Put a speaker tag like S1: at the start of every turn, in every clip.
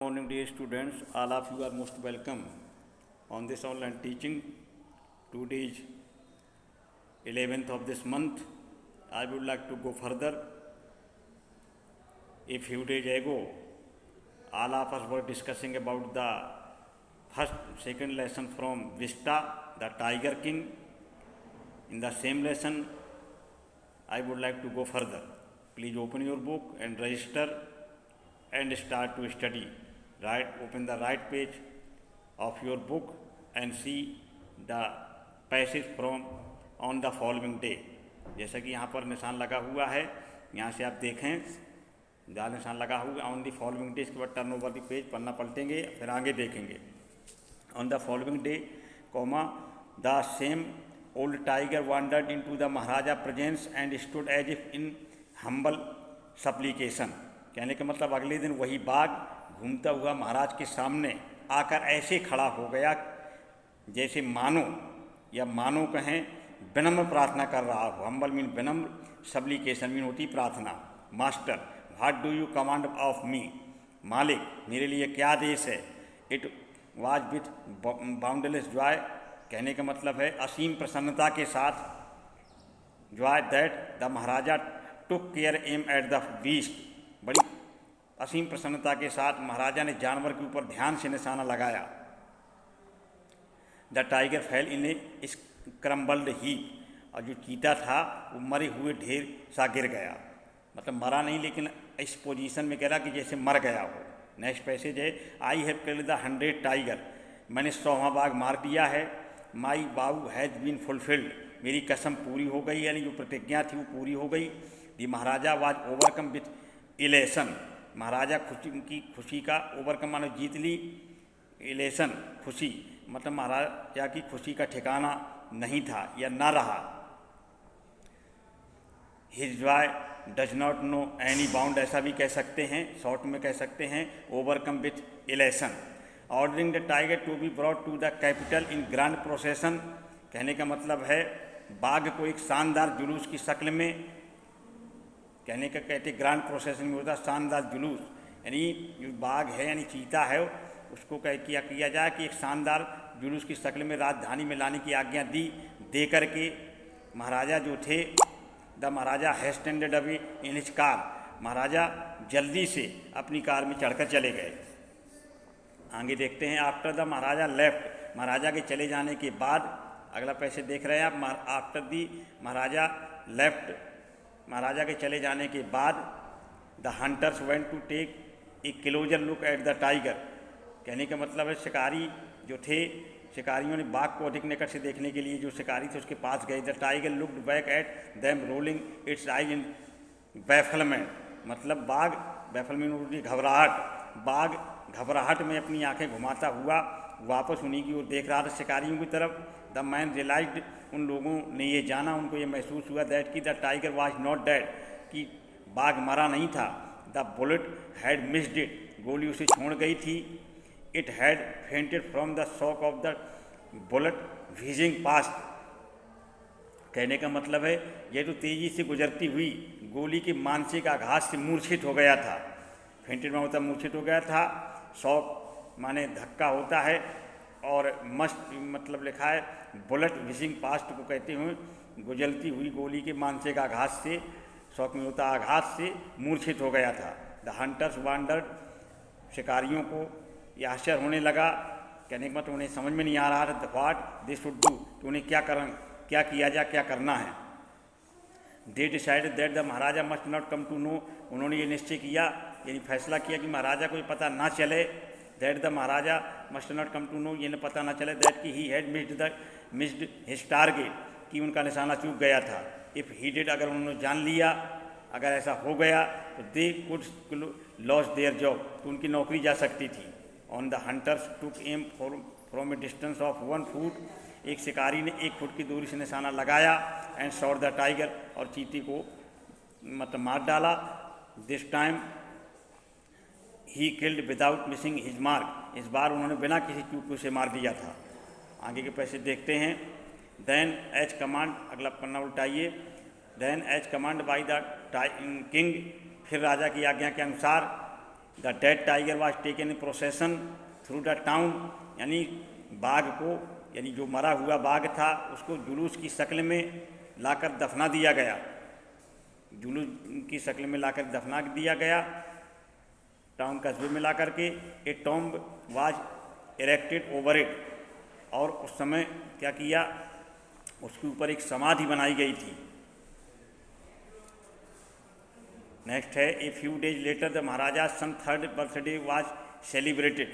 S1: Morning, dear students. All of you are most welcome on this online teaching. Today is 11th of this month. I would like to go further. A few days ago, all of us were discussing about the second lesson from Vista, the Tiger King. In the same lesson, I would like to go further. Please open your book and register and start to study. Open the right page of your book and see the passage from on the following day. जैसा कि यहाँ पर निशान लगा हुआ है, यहाँ से आप देखें जहाँ निशान लगा हुआ ऑन द फॉलोइंग डे, इसके बाद टर्न ओवर द पेज पन्ना पलटेंगे, फिर आगे देखेंगे. On the following day comma the same old tiger wandered into the maharaja presence and stood as if in humble supplication. कहने का मतलब अगले दिन वही बाघ घूमता हुआ महाराज के सामने आकर ऐसे खड़ा हो गया जैसे मानो कहें विनम्र प्रार्थना कर रहा हो. हम्बल मीन विनम्र, सप्लीकेशन मीन होती प्रार्थना. Master, what do you command of me. मालिक, मेरे लिए क्या आदेश है. It was with boundless joy. कहने का मतलब है असीम प्रसन्नता के साथ. Joy that the maharaja took care aim at the beast. बड़ी असीम प्रसन्नता के साथ महाराजा ने जानवर के ऊपर ध्यान से निशाना लगाया. The tiger fail in A scrambled heap. और जो चीता था वो मरे हुए ढेर सा गिर गया. मतलब मरा नहीं, लेकिन इस पोजीशन में कह रहा कि जैसे मर गया हो. नेक्स्ट पैसेज है, I have killed the 100 tiger. मैंने 100वां बाघ मार दिया है. माई वाउ हैज़ बीन फुलफिल्ड. मेरी कसम पूरी हो गई, यानी जो प्रतिज्ञा थी वो पूरी हो गई. दी महाराजा वाज ओवरकम विथ इलेशन. महाराजा खुशी का ओवरकम मानो जीत ली, इलेशन खुशी, मतलब महाराजा की खुशी का ठिकाना नहीं था या ना रहा. His Joy does not know any bound, ऐसा भी कह सकते हैं, शॉर्ट में कह सकते हैं overcome with elation. Ordering the tiger to be brought to the capital in grand procession. कहने का मतलब है बाघ को एक शानदार जुलूस की शक्ल में, कहने का कहते ग्रैंड प्रोसेसन में होता शानदार जुलूस, यानी जो बाघ है यानी चीता है उसको किया जाए कि एक शानदार जुलूस की शक्ल में राजधानी में लाने की आज्ञा दे करके महाराजा जो थे the maharaja hastened away in his car. Maharaja जल्दी से अपनी कार में चढ़कर चले गए. आगे देखते हैं, आफ्टर द महाराजा लेफ्ट. महाराजा के चले जाने के बाद, अगला पैसे देख रहे हैं आप, आफ्टर दी महाराजा लेफ्ट. महाराजा के चले जाने के बाद the hunters went to take a closer look at the tiger. कहने का मतलब है शिकारी जो थे, शिकारियों ने बाघ को अधिक निकट से देखने के लिए जो शिकारी थे उसके पास गए. The tiger looked back at them rolling its eyes in bafflement. मतलब बाघ, बैफलमेंट होती घबराहट, बाघ घबराहट में अपनी आंखें घुमाता हुआ वापस उन्हीं की ओर देख रहा था, शिकारियों की तरफ. द मैन रियलाइज्ड, उन लोगों ने ये जाना, उनको ये महसूस हुआ दैट कि the tiger was not dead, कि बाघ मरा नहीं था. The bullet had missed it, गोली उसे छोड़ गई थी. It had fainted from the shock of the bullet whizzing past. कहने का मतलब है ये तो तेज़ी से गुजरती हुई गोली के मानसिक आघात से मूर्छित हो गया था. फेंटेड में होता मूर्छित हो गया था. शॉक माने धक्का होता है, और मस्ट मतलब लिखा है बुलेट व्हीजिंग पास्ट को कहते हुए गुजरती हुई गोली के मानसिक आघात से, शौक में होता आघात से मूर्छित हो गया था. द हंटर्स वांडर्ड, शिकारियों को यह आश्चर्य होने लगा. कहने का मतलब उन्हें समझ में नहीं आ रहा था व्हाट दे शुड डू, तो उन्हें क्या किया जाए, क्या करना है. They decided that the maharaja must not come to know. उन्होंने ये निश्चय किया, यानी फैसला किया कि महाराजा को ये पता ना चले. That the maharaja must not come to know, ये न पता ना चले दैट कि he had missed his target, कि उनका निशाना चूक गया था. इफ़ ही डिड, अगर उन्होंने जान लिया, अगर ऐसा हो गया तो they could loss their job, तो उनकी नौकरी जा सकती थी. On the hunters took am from A distance of 1 foot. एक शिकारी ने 1 फुट की दूरी से निशाना लगाया. एंड शॉट द टाइगर, और चीते को मतलब मार डाला. This time he killed without missing his mark. इस बार उन्होंने बिना किसी चूक को उसे मार दिया था. आगे के पैसे देखते हैं. देन एज कमांड, अगला पन्ना उल्टाइए. Then as command by the king, फिर राजा की आज्ञा के अनुसार the dead tiger was taken in procession through the town, यानी बाघ को, यानी जो मरा हुआ बाघ था उसको जुलूस की शक्ल में लाकर दफना दिया गया, जुलूस की शक्ल में लाकर दफना दिया गया टाउन कस्बे में ला करके। A tomb was erected over it, और उस समय क्या किया, उसके ऊपर एक समाधि बनाई गई थी। नेक्स्ट है a few days later the maharaja son third birthday was celebrated.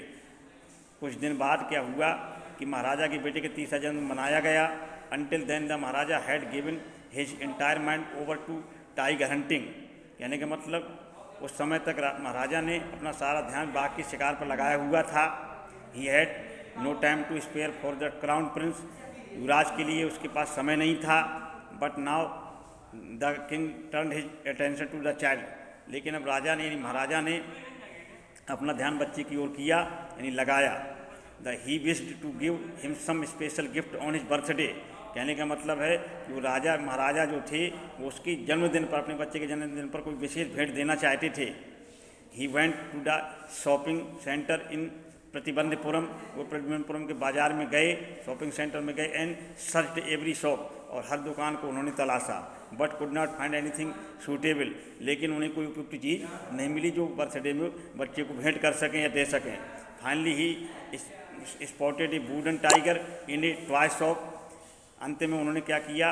S1: कुछ दिन बाद क्या हुआ कि महाराजा के बेटे के तीसरा जन्म मनाया गया। Until then the maharaja had given his entire mind over to tiger hunting, कहने का मतलब उस समय तक महाराजा ने अपना सारा ध्यान बाघ के शिकार पर लगाया हुआ था। He had no time to spare for the crown prince, युवराज के लिए उसके पास समय नहीं था। But now the king turn his attention to the child, लेकिन अब राजा ने यानी महाराजा ने अपना ध्यान बच्चे की ओर किया यानी लगाया। The he wished to give him some special gift on his birthday, कहने का मतलब है कि वो महाराजा जो थे वो उसके जन्मदिन पर, अपने बच्चे के जन्मदिन पर कोई विशेष भेंट देना चाहते थे। He went to the shopping centre in Pratibandapuram, वो प्रतिबंधपुरम के बाज़ार में गए, शॉपिंग सेंटर में गए। एंड सर्च्ड एवरी शॉप, और हर दुकान को उन्होंने तलाशा। But could not find anything suitable, लेकिन उन्हें कोई उपयुक्त चीज़ नहीं मिली जो बर्थडे में बच्चे को भेंट कर सकें या दे सकें। Finally he spotted A wooden tiger in A toy shop, अंत में उन्होंने क्या किया,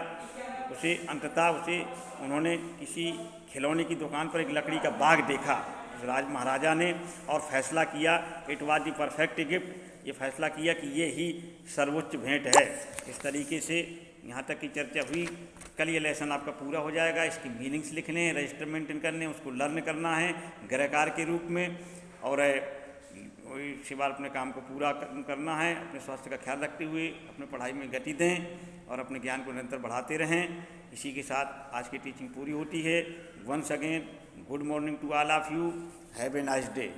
S1: उन्होंने किसी खिलौने की दुकान पर एक लकड़ी का बाग देखा महाराजा ने, और फैसला किया it was the perfect gift, ये फैसला किया कि ये ही सर्वोच्च भेंट है। इस तरीके से यहाँ तक की चर्चा हुई। कल ये लेसन आपका पूरा हो जाएगा। इसकी मीनिंग्स लिखने हैं, रजिस्टर मेंटेन करने, उसको लर्न करना है गृहकार के रूप में, और इसी बार अपने काम को पूरा करना है। अपने स्वास्थ्य का ख्याल रखते हुए अपने पढ़ाई में गति दें और अपने ज्ञान को निरंतर बढ़ाते रहें। इसी के साथ आज की टीचिंग पूरी होती है। Once again good morning to all of you, have a nice day.